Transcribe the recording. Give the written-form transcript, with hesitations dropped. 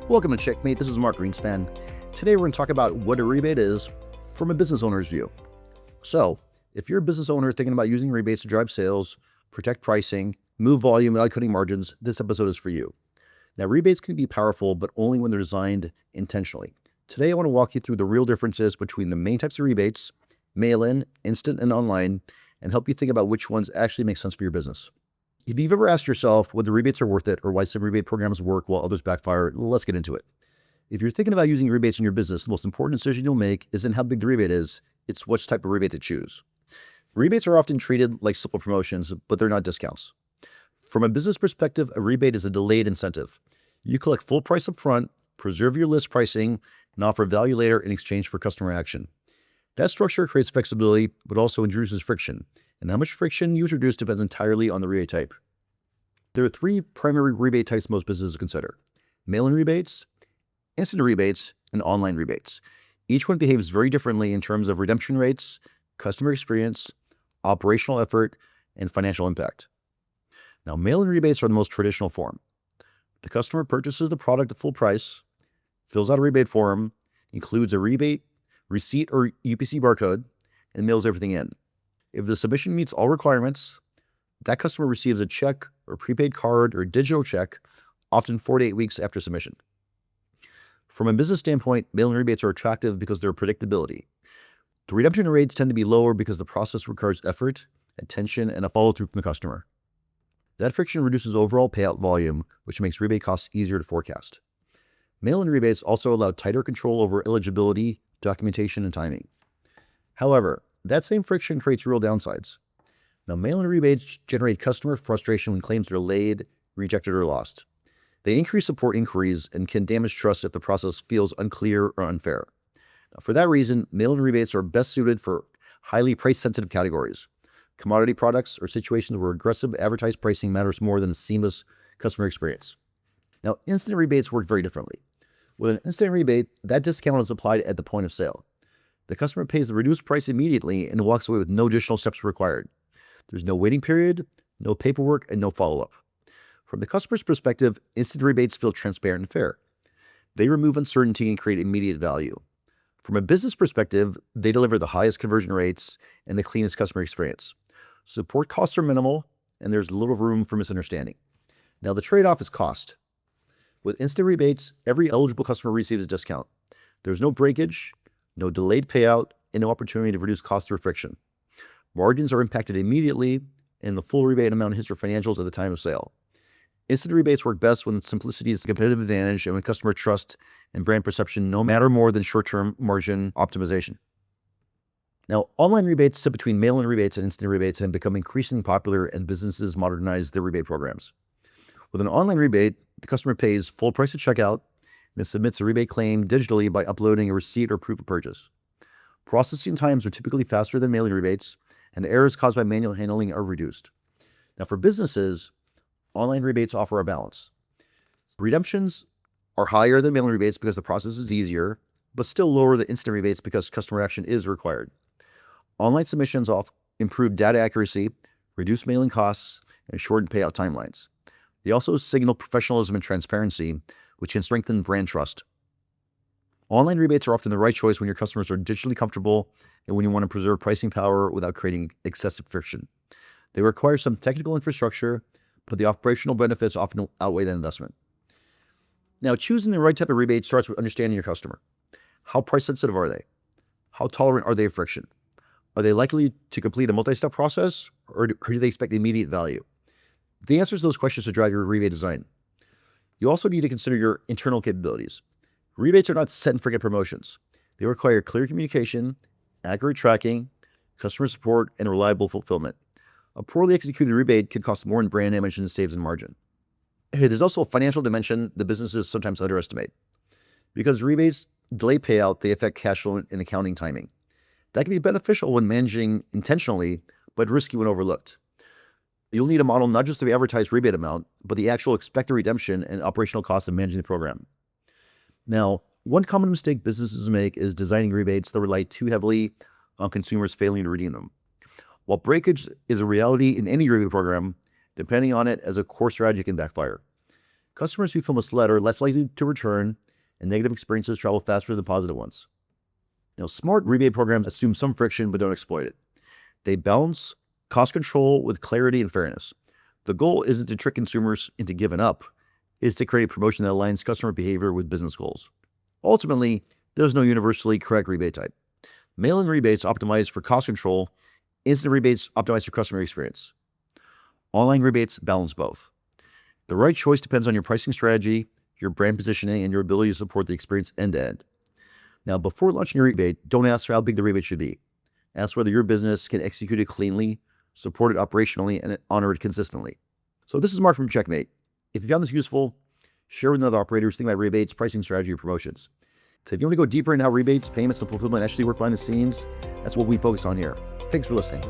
Welcome to Checkmate. This is Mark Greenspan. Today we're going to talk about what a rebate is from a business owner's view. So, if you're a business owner thinking about using rebates to drive sales, protect pricing, move volume without cutting margins, this episode is for you. Now, rebates can be powerful, but only when they're designed intentionally. Today I want to walk you through the real differences between the main types of rebates, mail-in, instant, and online, and help you think about which ones actually make sense for your business. If you've ever asked yourself whether rebates are worth it or why some rebate programs work while others backfire, let's get into it. If you're thinking about using rebates in your business, the most important decision you'll make isn't how big the rebate is, it's which type of rebate to choose. Rebates are often treated like simple promotions, but they're not discounts. From a business perspective, a rebate is a delayed incentive. You collect full price up front, preserve your list pricing, and offer value later in exchange for customer action. That structure creates flexibility, but also introduces friction. And how much friction you introduce depends entirely on the rebate type. There are three primary rebate types most businesses consider: mail-in rebates, instant rebates, and online rebates. Each one behaves very differently in terms of redemption rates, customer experience, operational effort, and financial impact. Now, mail-in rebates are the most traditional form. The customer purchases the product at full price, fills out a rebate form, includes a rebate, receipt or UPC barcode, and mails everything in. If the submission meets all requirements, that customer receives a check or prepaid card or digital check, often 4 to 8 weeks after submission. From a business standpoint, mail-in rebates are attractive because of their predictability. The redemption rates tend to be lower because the process requires effort, attention, and a follow-through from the customer. That friction reduces overall payout volume, which makes rebate costs easier to forecast. Mail-in rebates also allow tighter control over eligibility, documentation, and timing. However, that same friction creates real downsides. Now, mail-in rebates generate customer frustration when claims are delayed, rejected, or lost. They increase support inquiries and can damage trust if the process feels unclear or unfair. Now, for that reason, mail-in rebates are best suited for highly price-sensitive categories, commodity products, or situations where aggressive advertised pricing matters more than a seamless customer experience. Now, instant rebates work very differently. With an instant rebate, that discount is applied at the point of sale. The customer pays the reduced price immediately and walks away with no additional steps required. There's no waiting period, no paperwork, and no follow-up. From the customer's perspective, instant rebates feel transparent and fair. They remove uncertainty and create immediate value. From a business perspective, they deliver the highest conversion rates and the cleanest customer experience. Support costs are minimal, and there's little room for misunderstanding. Now, the trade-off is cost. With instant rebates, every eligible customer receives a discount. There's no breakage, no delayed payout, and no opportunity to reduce costs or friction. Margins are impacted immediately, and the full rebate amount hits your financials at the time of sale. Instant rebates work best when simplicity is a competitive advantage and when customer trust and brand perception no matter more than short-term margin optimization. Now, online rebates sit between mail-in rebates and instant rebates and become increasingly popular as businesses modernize their rebate programs. With an online rebate, the customer pays full price at checkout and then submits a rebate claim digitally by uploading a receipt or proof of purchase. Processing times are typically faster than mail-in rebates, and errors caused by manual handling are reduced. Now, for businesses, online rebates offer a balance. Redemptions are higher than mail-in rebates because the process is easier, but still lower than instant rebates because customer action is required. Online submissions improve data accuracy, reduce mailing costs, and shorten payout timelines. They also signal professionalism and transparency, which can strengthen brand trust. Online rebates are often the right choice when your customers are digitally comfortable and when you want to preserve pricing power without creating excessive friction. They require some technical infrastructure, but the operational benefits often outweigh that investment. Now, choosing the right type of rebate starts with understanding your customer. How price sensitive are they? How tolerant are they of friction? Are they likely to complete a multi-step process, or do they expect immediate value? The answers to those questions to drive your rebate design. You also need to consider your internal capabilities. Rebates are not set and forget promotions. They require clear communication, accurate tracking, customer support, and reliable fulfillment. A poorly executed rebate could cost more in brand image than it saves in margin. There's also a financial dimension that businesses sometimes underestimate. Because rebates delay payout, they affect cash flow and accounting timing. That can be beneficial when managing intentionally, but risky when overlooked. You'll need a model not just of the advertised rebate amount, but the actual expected redemption and operational costs of managing the program. Now, one common mistake businesses make is designing rebates that rely too heavily on consumers failing to redeem them. While breakage is a reality in any rebate program, depending on it as a core strategy can backfire. Customers who feel misled are less likely to return, and negative experiences travel faster than positive ones. Now, smart rebate programs assume some friction but don't exploit it. They balance cost control with clarity and fairness. The goal isn't to trick consumers into giving up, it's to create a promotion that aligns customer behavior with business goals. Ultimately, there's no universally correct rebate type. Mail-in rebates optimize for cost control, instant rebates optimize for customer experience. Online rebates balance both. The right choice depends on your pricing strategy, your brand positioning, and your ability to support the experience end-to-end. Now, before launching a rebate, don't ask how big the rebate should be. Ask whether your business can execute it cleanly, support it operationally, and honor it consistently. So this is Mark from Checkmate. If you found this useful, share with other operators thinking about rebates, pricing strategy, or promotions. So if you want to go deeper into how rebates, payments, and fulfillment actually work behind the scenes, that's what we focus on here. Thanks for listening.